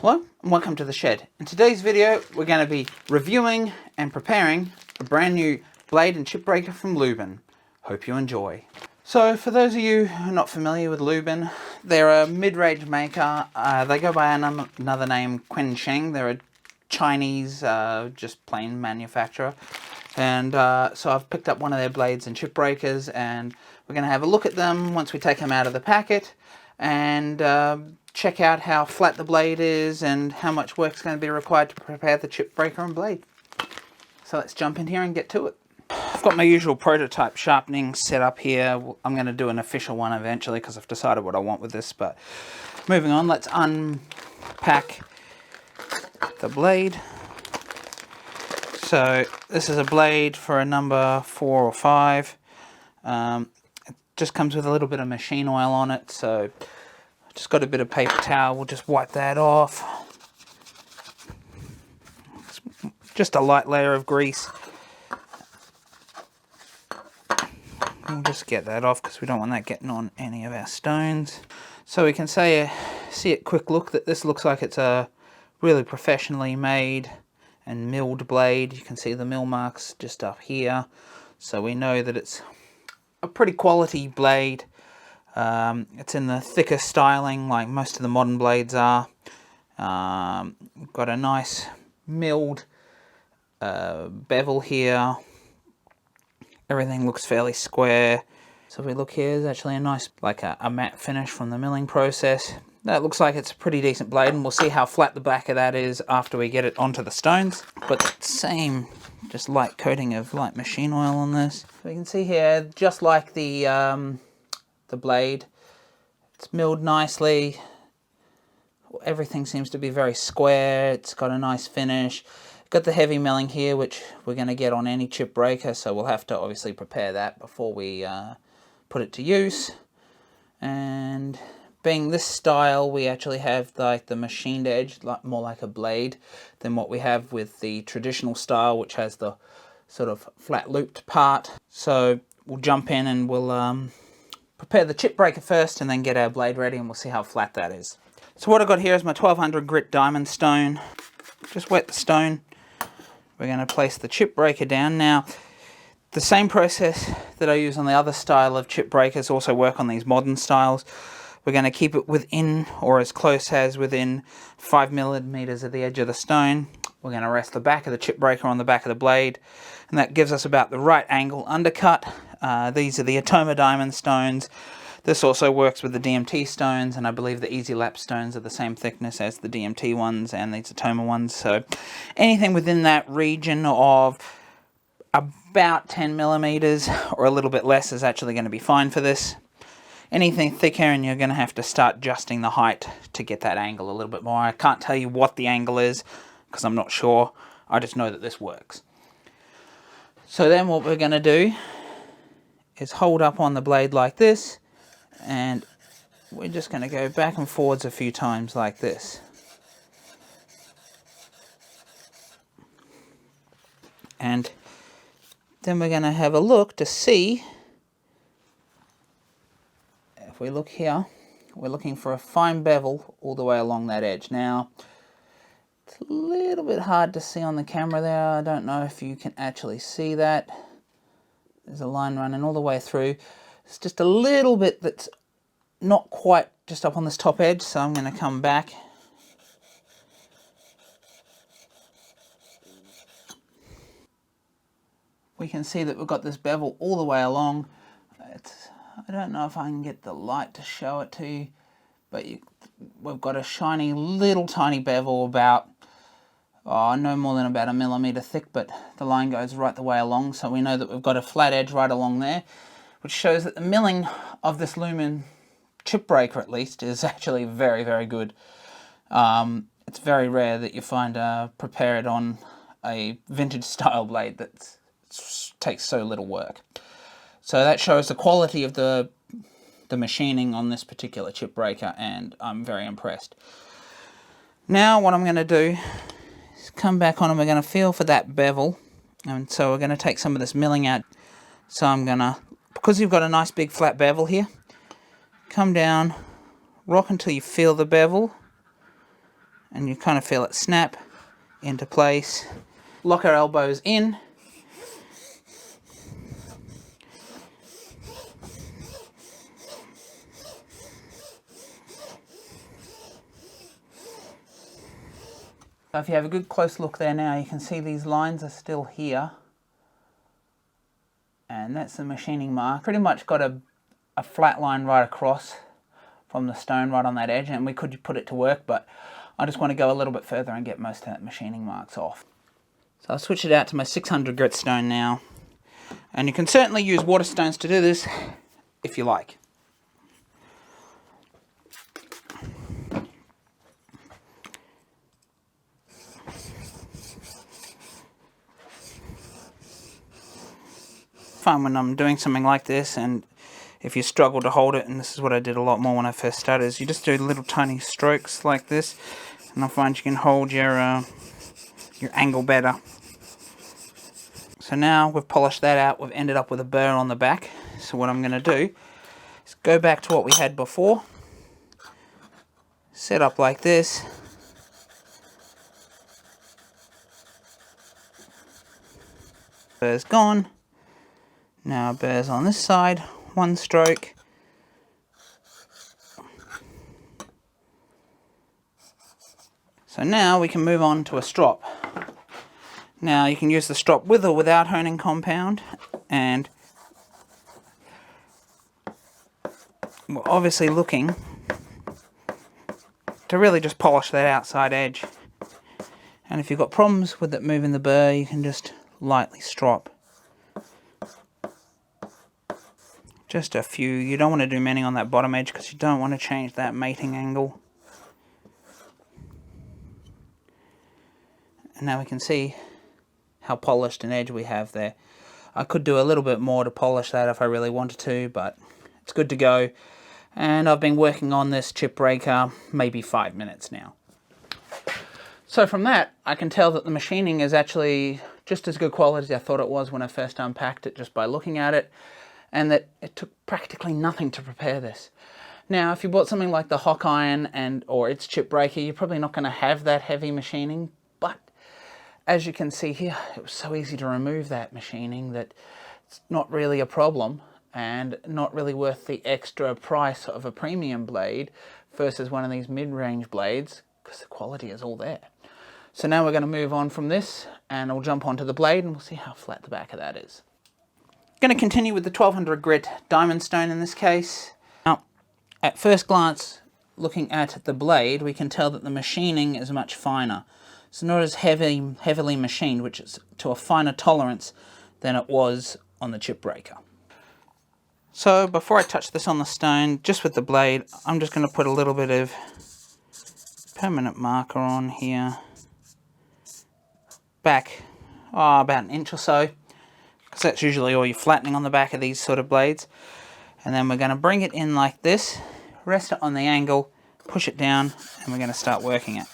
Hello and welcome to the shed. In today's video we're going to be reviewing and preparing a brand new blade and chip breaker from Luban. Hope you enjoy. So for those of you who are not familiar with Luban, they're a mid-range maker. They go by another name, Qiangsheng. They're a Chinese just plain manufacturer. And so I've picked up one of their blades and chip breakers and we're going to have a look at them once we take them out of the packet and check out how flat the blade is and how much work is going to be required to prepare the chip breaker and blade. So let's jump in here and get to it. I've got my usual prototype sharpening set up here. I'm going to do an official one eventually because I've decided what I want with this, but moving on, let's unpack the blade. So this is a blade for a number 4 or 5. It just comes with a little bit of machine oil on it, so just got a bit of paper towel, we'll just wipe that off. Just a light layer of grease. We'll just get that off because we don't want that getting on any of our stones. So we can see at quick look that this looks like it's a really professionally made and milled blade. You can see the mill marks just up here. So we know that it's a pretty quality blade. It's in the thicker styling like most of the modern blades are. Got a nice milled bevel here. Everything looks fairly square. So if we look here, there's actually a nice like a matte finish from the milling process. That looks like it's a pretty decent blade, and we'll see how flat the back of that is after we get it onto the stones. But that same just light coating of light machine oil on this. So you can see here, just like the blade, it's milled nicely. Everything seems to be very square. It's got a nice finish. Got the heavy milling here, which we're going to get on any chip breaker, so we'll have to obviously prepare that before we put it to use. And being this style, we actually have like the machined edge, more like a blade than what we have with the traditional style, which has the sort of flat looped part. So we'll jump in and we'll prepare the chip breaker first and then get our blade ready, and we'll see how flat that is. So what I've got here is my 1200 grit diamond stone. Just wet the stone. We're going to place the chip breaker down. Now, the same process that I use on the other style of chip breakers also work on these modern styles. We're going to keep it within, or as close as within 5 millimeters of the edge of the stone. We're going to rest the back of the chip breaker on the back of the blade, and that gives us about the right angle undercut. These are the Atoma diamond stones. This also works with the DMT stones, and I believe the Easy Lap stones are the same thickness as the DMT ones and these Atoma ones. So anything within that region of about 10 millimeters or a little bit less is actually going to be fine for this. Anything thicker, and you're going to have to start adjusting the height to get that angle a little bit more. I can't tell you what the angle is because I'm not sure. I just know that this works. So then what we're going to do is hold up on the blade like this, and we're just going to go back and forwards a few times like this. And then we're going to have a look to see, if we look here, we're looking for a fine bevel all the way along that edge. Now, it's a little bit hard to see on the camera there. I don't know if you can actually see that. There's a line running all the way through. It's just a little bit that's not quite just up on this top edge, so I'm going to come back. We can see that we've got this bevel all the way along. I don't know if I can get the light to show it to you, but we've got a shiny little tiny bevel about, no more than about 1 millimeter thick, but the line goes right the way along, so we know that we've got a flat edge right along there, which shows that the milling of this Luban chip breaker, at least, is actually very, very good. It's very rare that you find prepared on a vintage style blade that takes so little work. So that shows the quality of the machining on this particular chip breaker, and I'm very impressed. Now what I'm going to do is come back on and we're going to feel for that bevel, and so we're going to take some of this milling out. So I'm going to, because you've got a nice big flat bevel here, come down, rock until you feel the bevel, and you kind of feel it snap into place. Lock our elbows in. So if you have a good close look there now, you can see these lines are still here. And that's the machining mark. Pretty much got a flat line right across from the stone right on that edge, and we could put it to work, but I just want to go a little bit further and get most of that machining marks off. So I'll switch it out to my 600 grit stone now. And you can certainly use water stones to do this if you like. Fun when I'm doing something like this, and if you struggle to hold it, and this is what I did a lot more when I first started, is you just do little tiny strokes like this, and I find you can hold your angle better. So now we've polished that out, we've ended up with a burr on the back. So what I'm going to do is go back to what we had before, set up like this, burr's gone. Now burr's on this side, one stroke. So now we can move on to a strop. Now you can use the strop with or without honing compound, and we're obviously looking to really just polish that outside edge. And if you've got problems with it moving the burr, you can just lightly strop. Just a few. You don't want to do many on that bottom edge because you don't want to change that mating angle. And now we can see how polished an edge we have there. I could do a little bit more to polish that if I really wanted to, but it's good to go. And I've been working on this chip breaker maybe 5 minutes now. So from that, I can tell that the machining is actually just as good quality as I thought it was when I first unpacked it just by looking at it, and that it took practically nothing to prepare this. Now, if you bought something like the Hock Iron or its chip breaker, you're probably not going to have that heavy machining, but as you can see here, it was so easy to remove that machining that it's not really a problem and not really worth the extra price of a premium blade versus one of these mid-range blades, because the quality is all there. So now we're going to move on from this, and I'll jump onto the blade and we'll see how flat the back of that is. Going to continue with the 1200 grit diamond stone in this case. Now, at first glance, looking at the blade, we can tell that the machining is much finer. It's not as heavily machined, which is to a finer tolerance than it was on the chip breaker. So before I touch this on the stone, just with the blade, I'm just going to put a little bit of permanent marker on here, back about an inch or so, because that's usually all you're flattening on the back of these sort of blades. And then we're going to bring it in like this, rest it on the angle, push it down, and we're going to start working it.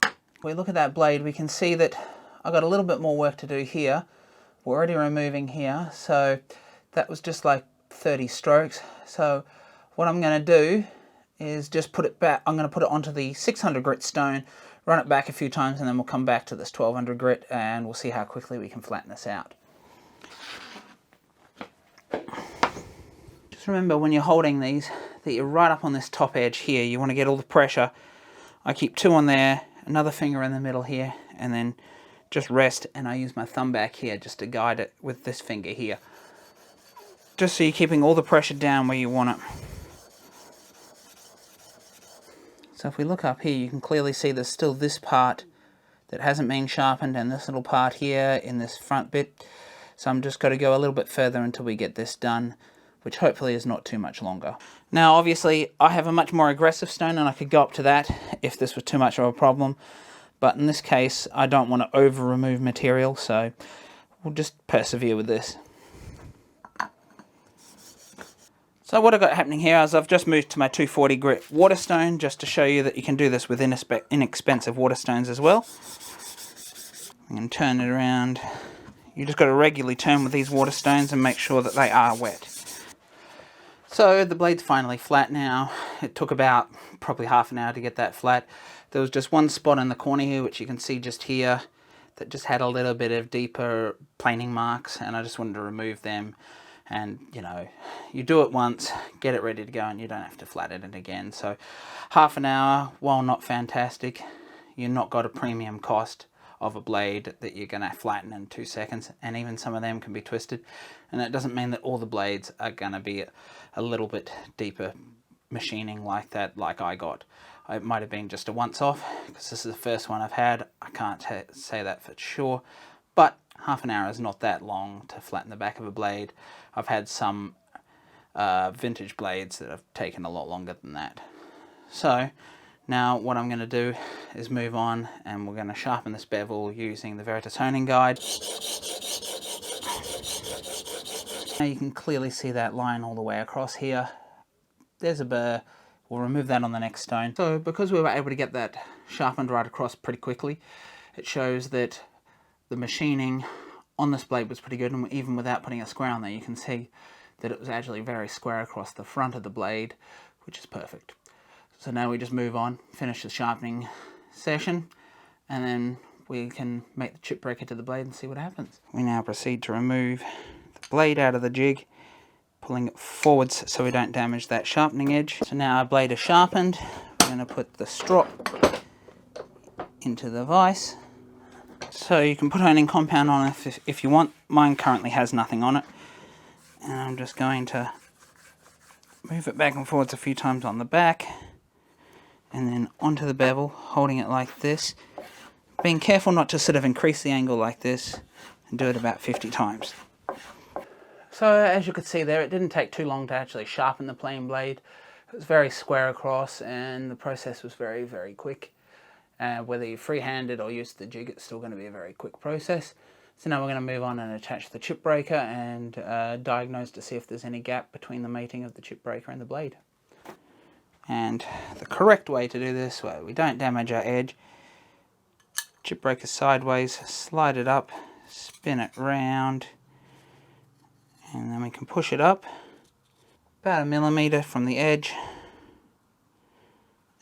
If we look at that blade, we can see that I've got a little bit more work to do here. We're already removing here, so that was just like 30 strokes. So what I'm going to do is just put it back. I'm going to put it onto the 600 grit stone, run it back a few times, and then we'll come back to this 1200 grit and we'll see how quickly we can flatten this out. Just remember when you're holding these that you're right up on this top edge here. You want to get all the pressure. I keep 2 on there, another finger in the middle here, and then just rest, and I use my thumb back here just to guide it with this finger here. Just so you're keeping all the pressure down where you want it. So if we look up here, you can clearly see there's still this part that hasn't been sharpened, and this little part here in this front bit. So I'm just got to go a little bit further until we get this done, which hopefully is not too much longer. Now obviously I have a much more aggressive stone and I could go up to that if this was too much of a problem, but in this case I don't want to over remove material, so we'll just persevere with this. So what I've got happening here is I've just moved to my 240 grit water stone just to show you that you can do this with inexpensive water stones as well. And turn it around. You just got to regularly turn with these water stones and make sure that they are wet. So the blade's finally flat now. It took about probably half an hour to get that flat. There was just one spot in the corner here, which you can see just here, that just had a little bit of deeper planing marks, and I just wanted to remove them. And you know, you do it once, get it ready to go, and you don't have to flatten it again. So half an hour, while not fantastic, you've not got a premium cost of a blade that you're going to flatten in 2 seconds, and even some of them can be twisted, and it doesn't mean that all the blades are going to be a little bit deeper machining like that, like I got. It might have been just a once off, because this is the first one I've had. I can't say that for sure, but half an hour is not that long to flatten the back of a blade. I've had some vintage blades that have taken a lot longer than that. So now what I'm going to do is move on, and we're going to sharpen this bevel using the Veritas honing guide. Now you can clearly see that line all the way across here. There's a burr. We'll remove that on the next stone. So because we were able to get that sharpened right across pretty quickly, it shows that the machining on this blade was pretty good, and even without putting a square on there, you can see that it was actually very square across the front of the blade, which is perfect. So now we just move on, finish the sharpening session, and then we can make the chip breaker to the blade and see what happens. We now proceed to remove the blade out of the jig, pulling it forwards so we don't damage that sharpening edge. So now our blade is sharpened. We're going to put the strop into the vise. So you can put honing compound on it if you want. Mine currently has nothing on it. And I'm just going to move it back and forwards a few times on the back, and then onto the bevel, holding it like this. Being careful not to sort of increase the angle like this, and do it about 50 times. So as you could see there, it didn't take too long to actually sharpen the plain blade. It was very square across, and the process was very, very quick. Whether you freehanded or used the jig, it's still going to be a very quick process. So now we're going to move on and attach the chip breaker and diagnose to see if there's any gap between the mating of the chip breaker and the blade. And the correct way to do this, where we don't damage our edge, chip breaker sideways, slide it up, spin it round, and then we can push it up about 1 millimeter from the edge,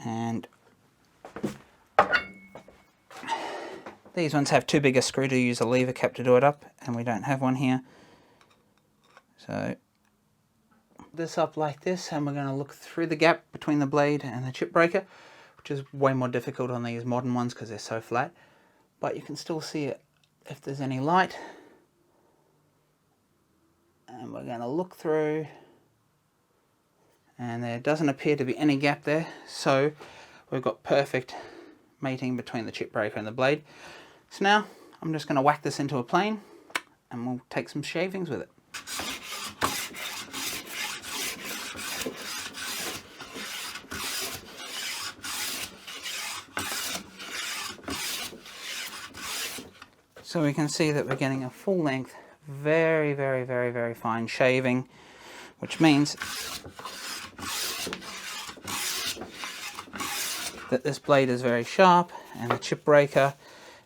and these ones have too big a screw to use a lever cap to do it up, and we don't have one here. So this up like this, and we're going to look through the gap between the blade and the chip breaker, which is way more difficult on these modern ones because they're so flat, but you can still see it if there's any light. And we're going to look through, and there doesn't appear to be any gap there, so we've got perfect mating between the chip breaker and the blade. So now I'm just going to whack this into a plane, and we'll take some shavings with it. So we can see that we're getting a full length, very, very, very, very fine shaving, which means that this blade is very sharp, and the chip breaker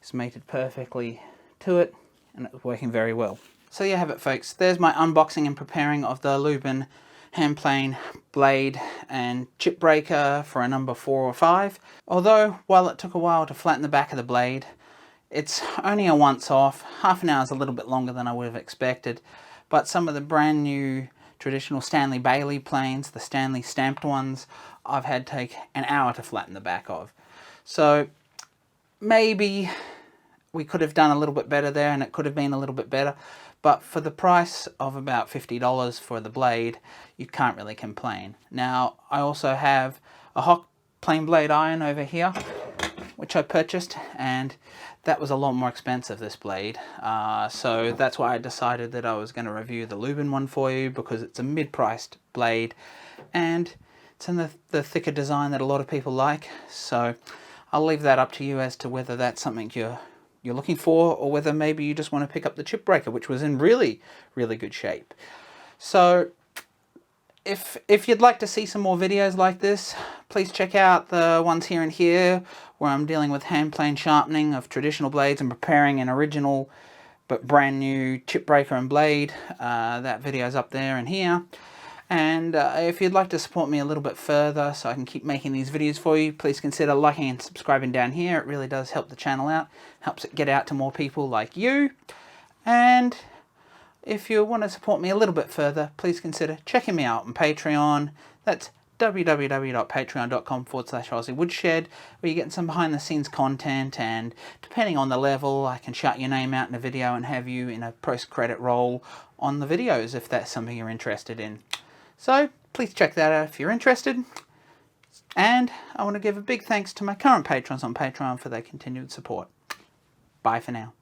is mated perfectly to it, and it's working very well. So there you have it, folks. There's my unboxing and preparing of the Luban hand plane blade and chip breaker for a number 4 or 5. Although, while it took a while to flatten the back of the blade, it's only a once off. Half an hour is a little bit longer than I would have expected, but some of the brand new traditional Stanley Bailey planes, the Stanley stamped ones, I've had take an hour to flatten the back of. So maybe we could have done a little bit better there, and it could have been a little bit better, but for the price of about $50 for the blade, you can't really complain. Now, I also have a hot plain blade iron over here, which I purchased, and that was a lot more expensive, this blade. So that's why I decided that I was going to review the Luban one for you, because it's a mid-priced blade, and it's in the thicker design that a lot of people like. So I'll leave that up to you as to whether that's something you're looking for, or whether maybe you just want to pick up the chip breaker, which was in really, really good shape. So if you'd like to see some more videos like this, please check out the ones here and here, where I'm dealing with hand plane sharpening of traditional blades and preparing an original but brand new chip breaker and blade. That video's up there and here. And if you'd like to support me a little bit further so I can keep making these videos for you, please consider liking and subscribing down here. It really does help the channel out, helps it get out to more people like you. And if you want to support me a little bit further, please consider checking me out on Patreon. That's www.patreon.com/aussiewoodshed, where you're getting some behind the scenes content, and depending on the level I can shout your name out in a video and have you in a post-credit role on the videos if that's something you're interested in. So please check that out if you're interested. And I want to give a big thanks to my current patrons on Patreon for their continued support. Bye for now.